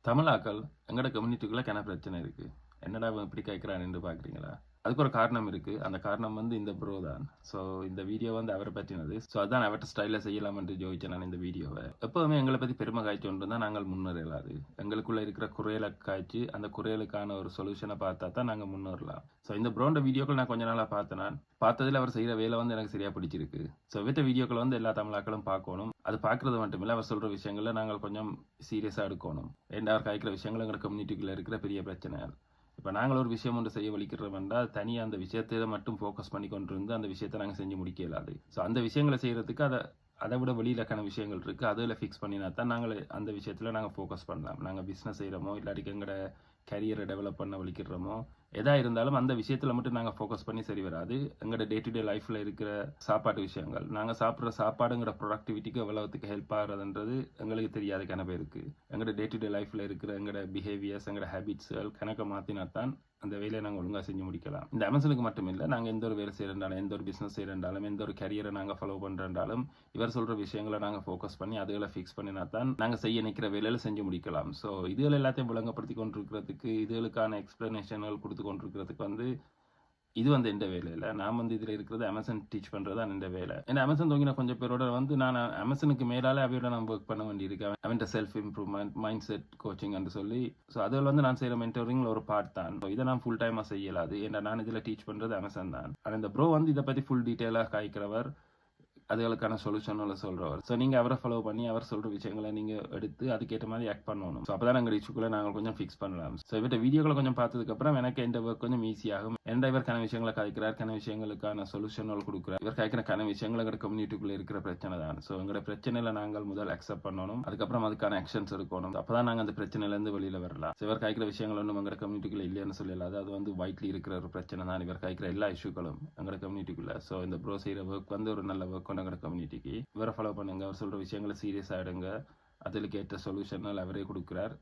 தமிழாக்கள் எங்கட கம்யூனிட்டிக்குள்ள கிண பிரச்சனை இருக்கு. என்னடா இவன் இப்படி கேட்கிறான்னு பார்க்குறீங்களா? அதுக்கு ஒரு காரணம் இருக்கு. அந்த காரணம் வந்து இந்த ப்ரோ தான். ஸோ இந்த வீடியோ வந்து அவரை பற்றினது. ஸோ அதான் அவர்ட்ட ஸ்டைல செய்யலாம் என்று யோசிச்சேன் நான் இந்த வீடியோவை. எப்பவுமே எங்களை பத்தி பெருமை காய்ச்சி ஒன்று தான் நாங்கள் முன்னேறலாது. எங்களுக்குள்ள இருக்கிற குறைகளை காய்ச்சி அந்த குறைகளுக்கான ஒரு சொல்யூஷனை பார்த்தா தான் நாங்கள் முன்னேறலாம். ஸோ இந்த ப்ரோண்ட வீடியோக்கள் நான் கொஞ்ச நாளாக பார்த்தேன். நான் பார்த்ததில் அவர் செய்கிற வேலை வந்து எனக்கு சரியா பிடிச்சிருக்கு. ஸோ இவற்ற வீடியோக்கள் வந்து எல்லா தமிழாக்களும் பார்க்கணும். அது பார்க்கறது மட்டும் இல்லை, அவர் சொல்ற விஷயங்களை நாங்கள் கொஞ்சம் சீரியஸாக எடுக்கணும். ஏன்னா அவர் காய்க்கிற விஷயங்கள் எங்கள் கம்யூனிட்டிக்குள்ள இருக்கிற பெரிய பிரச்சனை. இப்போ நாங்கள் ஒரு விஷயம் ஒன்று செய்ய வலிக்கிறோம் என்றால் தனியாக அந்த விஷயத்தை மட்டும் ஃபோக்கஸ் பண்ணி கொண்டு இருந்து அந்த விஷயத்தை நாங்கள் செஞ்சு முடிக்க இயலாது. ஸோ அந்த விஷயங்களை செய்கிறதுக்கு அதை விட வெளியிலக்கான விஷயங்கள் இருக்குது. அதில் ஃபிக்ஸ் பண்ணினா தான் நாங்கள் அந்த விஷயத்தில் நாங்கள் ஃபோக்கஸ் பண்ணலாம். நாங்கள் பிஸ்னஸ் செய்கிறோமோ இல்லாட்டிக்கு எங்களோட கரியரை டெவலப் பண்ண வலிக்கிறோமோ எதா இருந்தாலும் அந்த விஷயத்தில் மட்டும் நாங்கள் ஃபோக்கஸ் பண்ணி சரி வராது. எங்களோட டே டு டே லைஃப்பில் இருக்கிற சாப்பாட்டு விஷயங்கள், நாங்கள் சாப்பிட்ற சாப்பாடுங்கிற ப்ரொடக்டிவிட்டிக்கு எவ்வளவுக்கு ஹெல்ப் ஆகிறதுன்றது எங்களுக்கு தெரியாத கணக்கு இருக்குது. எங்களோட டே டு டே லைஃப்பில் இருக்கிற எங்களோட பிஹேவியர்ஸ், எங்களோட ஹேபிட்ஸ்கள் கணக்கை மாற்றினா தான் அந்த வேலையை நாங்கள் ஒழுங்காக செஞ்சு முடிக்கலாம். இந்த அமேசானுக்கு மட்டும் இல்லை, நாங்கள் எந்த ஒரு வேலை செய்யறாலும், எந்த ஒரு பிஸ்னஸ் செய்யறாலும், எந்த ஒரு கரியரை நாங்கள் ஃபாலோ பண்ணுறாலும் இவர் சொல்கிற விஷயங்களை நாங்கள் ஃபோக்கஸ் பண்ணி அதுகளை ஃபிக்ஸ் பண்ணினா தான் நாங்கள் செய்ய நிற்கிற வேலையில் செஞ்சு முடிக்கலாம். ஸோ இதுகள் எல்லாத்தையும் விளங்கப்படுத்தி கொண்டிருக்கிறதுக்கு, இதுகளுக்கான எக்ஸ்பிளனேஷன்கள் கொடுத்து கொண்டிருக்கிறதுக்கு வந்து இது வந்து எந்த வேலை இல்லை. நான் வந்து இதில் இருக்கிறது அமேசான் டீச் பண்ணுறது தான் எந்த வேலை. ஏன்னா அமேசான் தோங்கின கொஞ்சம் பேரோட வந்து நான் அமேசானுக்கு மேலால அவையோட நான் ஒர்க் பண்ண வேண்டியிருக்கு. அவன் self improvement, mind set coaching என்று சொல்லி. ஸோ அதில் வந்து நான் செய்கிற மென்டோரிங்கில் ஒரு பார்ட் தான். இதை நான் ஃபுல் டைமாக செய்யலாது. ஏன்னா நான் இதில் டீச் பண்ணுறது அமேசான் தான். ஆனால் இந்த ப்ரோ வந்து இதை பற்றி ஃபுல் டீட்டெயிலாக காய்க்கிறவர், அதுகளுக்கான சொல்யூஷன்ல சொல்றவர். ஸோ நீங்க அவரை ஃபாலோ பண்ணி அவர் சொல்ற விஷயங்களை நீங்க எடுத்து அதுக்கேற்ற மாதிரி ஆக்ட் பண்ணணும். ஸோ அப்பதான் நாங்கள் இஷ்யூக்குள்ள நாங்கள் கொஞ்சம் ஃபிக்ஸ் பண்ணலாம். ஸோ இவர்கிட்ட வீடியோக்களை கொஞ்சம் பார்த்ததுக்கு அப்புறம் எனக்கு எந்த ஒர்க் கொஞ்சம் ஈஸியாகும். எந்த இவருக்கான விஷயங்களை காய்க்கிறார், கன விஷயங்களுக்கான சொல்யூஷன்கள் கொடுக்குறார். இவர் காய்க்கிற கன விஷயங்கள் எங்களோட கம்யூனிட்டிக்குள்ள இருக்கிற பிரச்சனை தான். ஸோ எங்களோட பிரச்சனையில நாங்கள் முதல் அக்செப்ட் பண்ணணும். அதுக்கப்புறம் அதுக்கான ஆக்ஷன்ஸ் எடுக்கணும். அப்பதான் நாங்கள் அந்த பிரச்சனையில இருந்து வெளியில வரலாம். ஸோ இவர் காய்க்கிற விஷயங்கள் ஒன்றும் எங்களோட கம்யூனிட்டிக்குள்ள இல்லைன்னு சொல்லலாது. அது வந்து வைட்லி இருக்கிற ஒரு பிரச்சனை தான். இவர் காய்க்கிற எல்லா இஷ்யூக்களும் எங்களோட கம்யூனிட்டிக்குள்ள. ஸோ இந்த ப்ரோ செய்யற ஒர்க் வந்து ஒரு நல்ல ஒர்க் எங்களோட கம்யூனிட்டிக்கு. இவரை ஃபாலோ பண்ணுங்க. அவர் சொல்ற விஷயங்களை சீரியஸா எடுங்க. அதுக்கு ஏற்ற சொல்யூஷன் அவரே கொடுக்குறார்.